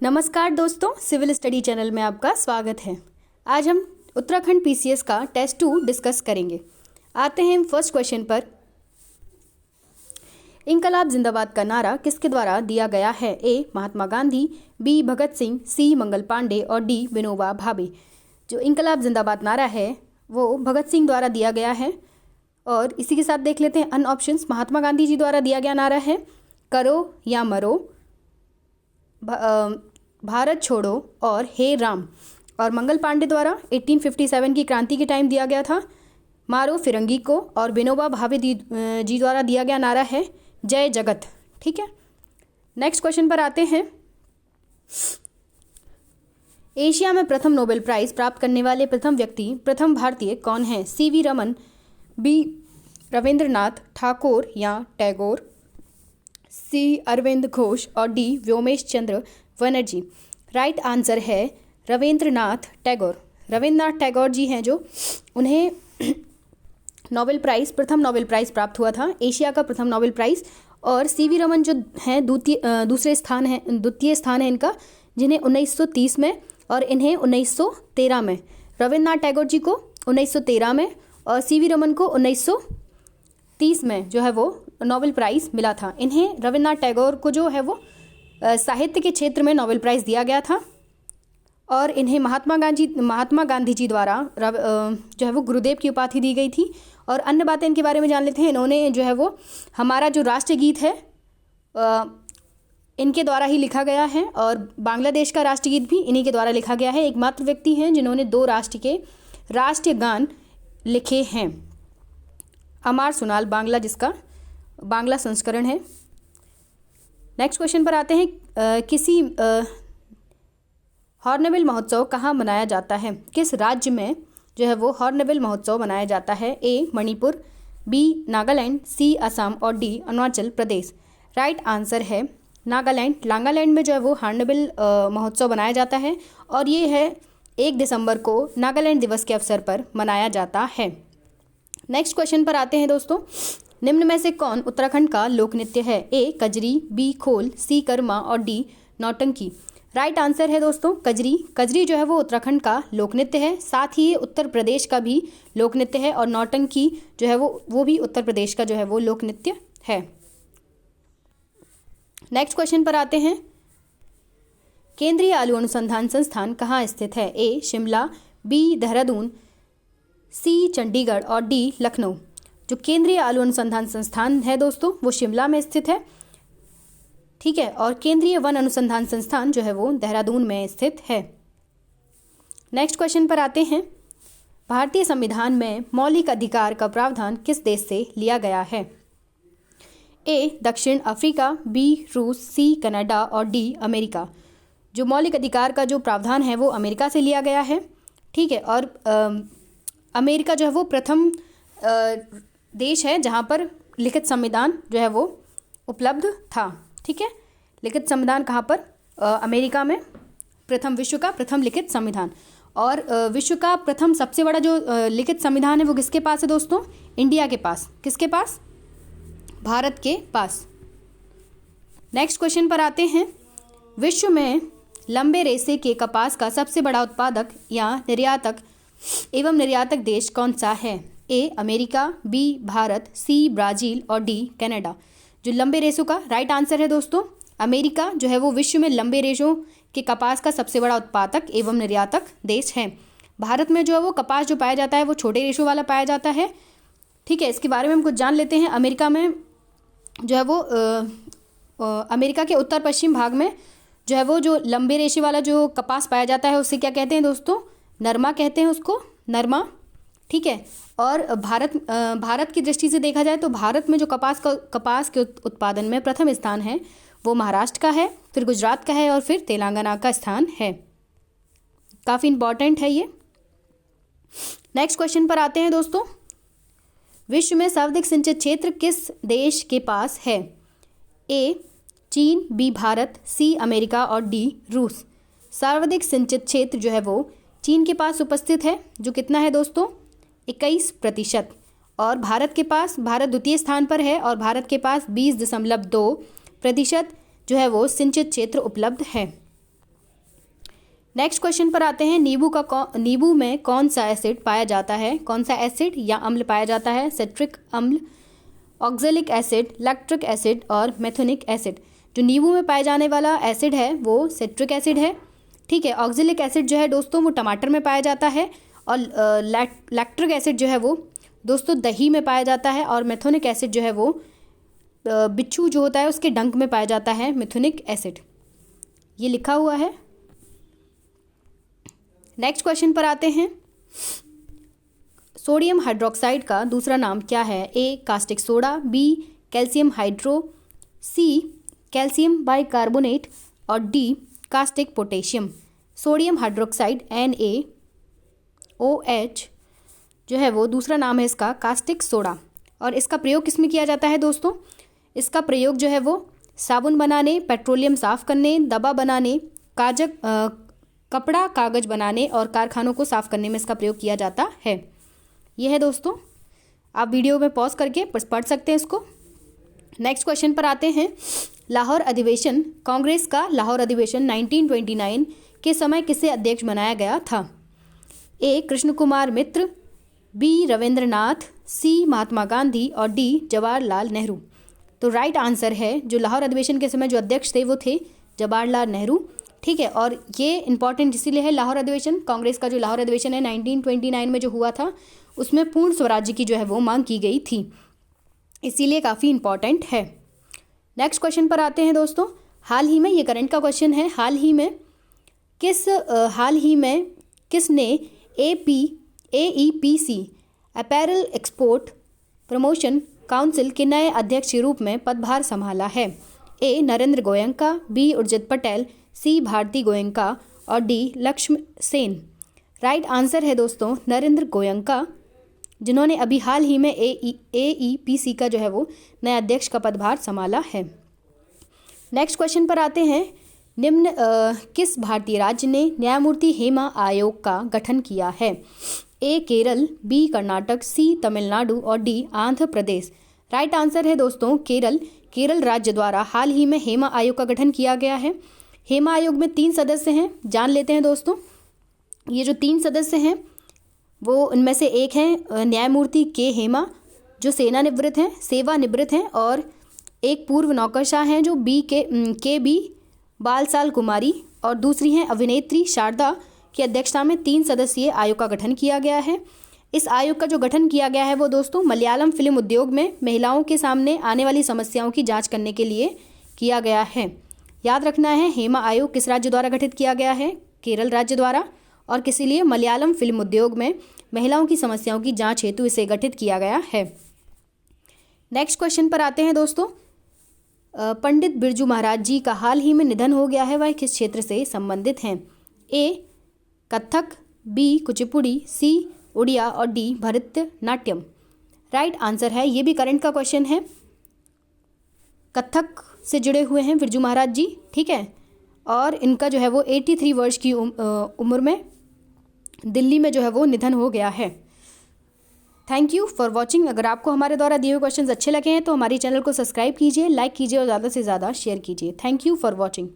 नमस्कार दोस्तों, civil study channel में आपका स्वागत है। आज हम उत्तराखंड पीसीएस का टेस्ट 2 डिस्कस करेंगे। आते हैं फर्स्ट क्वेश्चन पर। इंकलाब जिंदाबाद का नारा किसके द्वारा दिया गया है? ए. महात्मा गांधी, बी. भगत सिंह, सी. मंगल पांडे और डी. विनोबा भावे। जो इंकलाब जिंदाबाद नारा है वो भगत सिंह द्वारा दिया गया है। और इसी के साथ देख लेते हैं अन्य ऑप्शंस। महात्मा गांधी जी द्वारा दिया गया नारा है करो या मरो, भारत छोड़ो और हे राम। और मंगल पांडे द्वारा 1857 की क्रांति के टाइम दिया गया था मारो फिरंगी को। और विनोबा भावे जी द्वारा दिया गया नारा है जय जगत। ठीक है, नेक्स्ट क्वेश्चन पर आते हैं। एशिया में प्रथम नोबेल प्राइज प्राप्त करने वाले प्रथम व्यक्ति, प्रथम भारतीय कौन है? CV Raman, B. रविंद्रनाथ ठाकुर या टैगोर, सी. अरविंद घोष और D. Vyomesh Chandra Banerjee. Right answer है रविंद्रनाथ टैगोर। रविंद्रनाथ टैगोर जी हैं जो उन्हें नोबेल प्राइज़, प्रथम नोबेल प्राइज़ प्राप्त हुआ था, एशिया का प्रथम नोबेल प्राइज़। और सीवी रमन जो हैं द्वितीय स्थान है इनका, जिन्हें 1930 में और इन्हें 1913 में। रविंद्रनाथ टैगोर जी को 1913 में और सीवी रमन को 1930 में जो है वो नोबेल प्राइज़ मिला था। इन्हें रविंद्रनाथ टैगोर को जो है वो साहित्य के क्षेत्र में नोबेल प्राइज़ दिया गया था। और इन्हें महात्मा गांधी जी द्वारा जो है वो गुरुदेव की उपाधि दी गई थी। और अन्य बातें इनके बारे में जान लेते हैं। इन्होंने जो है वो हमारा जो राष्ट्रगीत है इनके द्वारा ही लिखा गया है। और बांग्लादेश का राष्ट्रगीत भी इन्हीं के द्वारा लिखा गया है। एकमात्र व्यक्ति हैं जिन्होंने 2 राष्ट्र के राष्ट्रीय गान लिखे हैं। अमार सुनाल बांग्ला, जिसका बांग्ला संस्करण है। नेक्स्ट क्वेश्चन पर आते हैं। किसी हॉर्नबिल महोत्सव कहाँ मनाया जाता है? किस राज्य में जो है वो हॉर्नबिल महोत्सव मनाया जाता है? ए. मणिपुर, बी. नागालैंड, सी. असम और D. Arunachal Pradesh. Right answer है नागालैंड। नागालैंड में जो है वो हॉर्नबिल महोत्सव मनाया जाता है और ये है 1 दिसंबर को नागालैंड दिवस के अवसर पर मनाया जाता है। नेक्स्ट क्वेश्चन पर आते हैं दोस्तों। निम्न में से कौन उत्तराखंड का लोक नृत्य है? ए. कजरी, बी. खोल, सी. कर्मा और डी. नौटंकी। राइट आंसर है दोस्तों कजरी। कजरी जो है वो उत्तराखंड का लोक नृत्य है, साथ ही ये उत्तर प्रदेश का भी लोक नृत्य है। और नौटंकी जो है वो भी उत्तर प्रदेश का जो है वो लोक नृत्य है। नेक्स्ट क्वेश्चन पर आते हैं। केंद्रीय आलू अनुसंधान संस्थान कहाँ स्थित है? ए. शिमला, बी. देहरादून, सी. चंडीगढ़ और डी. लखनऊ। जो केंद्रीय आलू अनुसंधान संस्थान है दोस्तों वो शिमला में स्थित है। ठीक है, और केंद्रीय वन अनुसंधान संस्थान जो है वो देहरादून में स्थित है। नेक्स्ट क्वेश्चन पर आते हैं। भारतीय संविधान में मौलिक अधिकार का प्रावधान किस देश से लिया गया है? ए. दक्षिण अफ्रीका, बी. रूस, सी. कनाडा और डी. अमेरिका। जो मौलिक अधिकार का जो प्रावधान है वो अमेरिका से लिया गया है। ठीक है, और अमेरिका जो है वो प्रथम देश है जहाँ पर लिखित संविधान जो है वो उपलब्ध था। ठीक है, लिखित संविधान कहाँ पर? अमेरिका में विश्व का प्रथम लिखित संविधान। और विश्व का प्रथम सबसे बड़ा जो लिखित संविधान है वो किसके पास है दोस्तों? इंडिया के पास। किसके पास? भारत के पास। नेक्स्ट क्वेश्चन पर आते हैं। विश्व में लंबे रेशे के कपास का सबसे बड़ा उत्पादक या निर्यातक देश कौन सा है? A. America, B. Bharat, C. Brazil और डी. कनाडा। जो लंबे रेशों का राइट आंसर है दोस्तों अमेरिका जो है वो विश्व में लंबे रेशों के कपास का सबसे बड़ा उत्पादक एवं निर्यातक देश है। भारत में जो है वो कपास जो पाया जाता है वो छोटे रेशों वाला पाया जाता है। ठीक है, इसके बारे में हम कुछ जान लेते हैं। अमेरिका में जो है वो अमेरिका के उत्तर पश्चिम भाग में जो है वो जो लंबे रेशे वाला जो कपास पाया जाता है उसे क्या कहते हैं दोस्तों? नरमा कहते हैं उसको, नरमा। ठीक है, और भारत की दृष्टि से देखा जाए तो भारत में जो कपास के उत्पादन में प्रथम स्थान है वो महाराष्ट्र का है, फिर गुजरात का है और फिर तेलंगाना का स्थान है। काफ़ी इंपॉर्टेंट है ये। नेक्स्ट क्वेश्चन पर आते हैं दोस्तों। विश्व में सर्वाधिक सिंचित क्षेत्र किस देश के पास है? ए. चीन, बी. भारत, सी. अमेरिका और डी. रूस। सर्वाधिक सिंचित क्षेत्र जो है वो चीन के पास उपस्थित है, जो कितना है दोस्तों? 21%। और भारत द्वितीय स्थान पर है और भारत के पास 20.2% जो है वो सिंचित क्षेत्र उपलब्ध है। नेक्स्ट क्वेश्चन पर आते हैं। नींबू में कौन सा एसिड पाया जाता है? कौन सा एसिड या अम्ल पाया जाता है? सिट्रिक अम्ल, ऑक्जेलिक एसिड, लैक्टिक एसिड और मेथोनिक एसिड। जो नींबू में पाए जाने वाला एसिड है वो सिट्रिक एसिड है, ठीक है। ऑक्जेलिक एसिड जो है दोस्तों वो टमाटर में पाया जाता है, और लैक्टिक एसिड जो है वो दोस्तों दही में पाया जाता है, और मेथोनिक एसिड जो है वो बिच्छू जो होता है उसके डंक में पाया जाता है, मेथोनिक एसिड। ये लिखा हुआ है। नेक्स्ट क्वेश्चन पर आते हैं। सोडियम हाइड्रोक्साइड का दूसरा नाम क्या है? A caustic soda, B calcium hydro, C calcium bicarbonate और D caustic potassium. Sodium hydroxide NaOH जो है वो दूसरा नाम है इसका कास्टिक सोडा। और इसका प्रयोग किस में किया जाता है दोस्तों? इसका प्रयोग जो है वो साबुन बनाने, पेट्रोलियम साफ़ करने, दवा बनाने, कपड़ा कागज़ बनाने और कारखानों को साफ़ करने में इसका प्रयोग किया जाता है। यह है दोस्तों, आप वीडियो में पॉज करके पढ़ सकते हैं इसको। नेक्स्ट क्वेश्चन पर आते हैं। लाहौर अधिवेशन, कांग्रेस का लाहौर अधिवेशन 1929 के समय किसे अध्यक्ष बनाया गया था? ए कृष्ण कुमार मित्र, बी रविंद्रनाथ, सी महात्मा गांधी और डी जवाहरलाल नेहरू। तो राइट आंसर है, जो लाहौर अधिवेशन के समय जो अध्यक्ष थे वो थे जवाहरलाल नेहरू, ठीक है। और ये इंपॉर्टेंट इसीलिए है, लाहौर अधिवेशन, कांग्रेस का जो लाहौर अधिवेशन है 1929 में जो हुआ था उसमें पूर्ण स्वराज्य की जो है वो मांग की गई थी, इसीलिए काफ़ी इंपॉर्टेंट है। नेक्स्ट क्वेश्चन पर आते हैं दोस्तों। हाल ही में, ये करंट का क्वेश्चन है, हाल ही में किसने AEPC apparel export promotion council के नए अध्यक्ष के रूप में पदभार संभाला है? ए नरेंद्र गोयंका, बी उर्जित पटेल, सी भारती गोयंका और डी लक्ष्म सेन। राइट आंसर है दोस्तों नरेंद्र गोयंका, जिन्होंने अभी हाल ही में AEPC का जो है वो नया अध्यक्ष का पदभार संभाला है। नेक्स्ट क्वेश्चन पर आते हैं। निम्न किस भारतीय राज्य ने न्यायमूर्ति हेमा आयोग का गठन किया है? ए केरल, बी कर्नाटक, सी तमिलनाडु और D Andhra Pradesh. Right answer है दोस्तों केरल राज्य द्वारा हाल ही में हेमा आयोग का गठन किया गया है। हेमा आयोग में 3 सदस्य हैं, जान लेते हैं दोस्तों। ये जो 3 सदस्य हैं वो उनमें से एक हैं न्यायमूर्ति के हेमा जो सेवानिवृत्त हैं, और एक पूर्व नौकरशाह हैं जो के बी बालसाल कुमारी, और दूसरी हैं अभिनेत्री शारदा की अध्यक्षता में 3 सदस्यीय आयोग का गठन किया गया है। इस आयोग का जो गठन किया गया है वो दोस्तों मलयालम फिल्म उद्योग में महिलाओं के सामने आने वाली समस्याओं की जांच करने के लिए किया गया है। याद रखना है, हेमा आयोग किस राज्य द्वारा गठित किया गया है? केरल राज्य द्वारा, और किस लिए? मलयालम फिल्म उद्योग में महिलाओं की समस्याओं की जांच हेतु इसे गठित किया गया है। नेक्स्ट क्वेश्चन पर आते हैं दोस्तों। पंडित बिरजू महाराज जी का हाल ही में निधन हो गया है, वह किस क्षेत्र से संबंधित हैं? ए कथक, बी कुचिपुड़ी, सी उड़िया और डी भरतनाट्यम। राइट आंसर है, ये भी करंट का क्वेश्चन है, कथक से जुड़े हुए हैं बिरजू महाराज जी, ठीक है। और इनका जो है वो 83 वर्ष की उम्र में दिल्ली में जो है वो निधन हो गया है। Thank you for watching. अगर आपको हमारे द्वारा दिए हुए क्वेश्चंस अच्छे लगे हैं तो हमारे चैनल को सब्सक्राइब कीजिए, लाइक कीजिए और ज़्यादा से ज़्यादा शेयर कीजिए। Thank you for watching.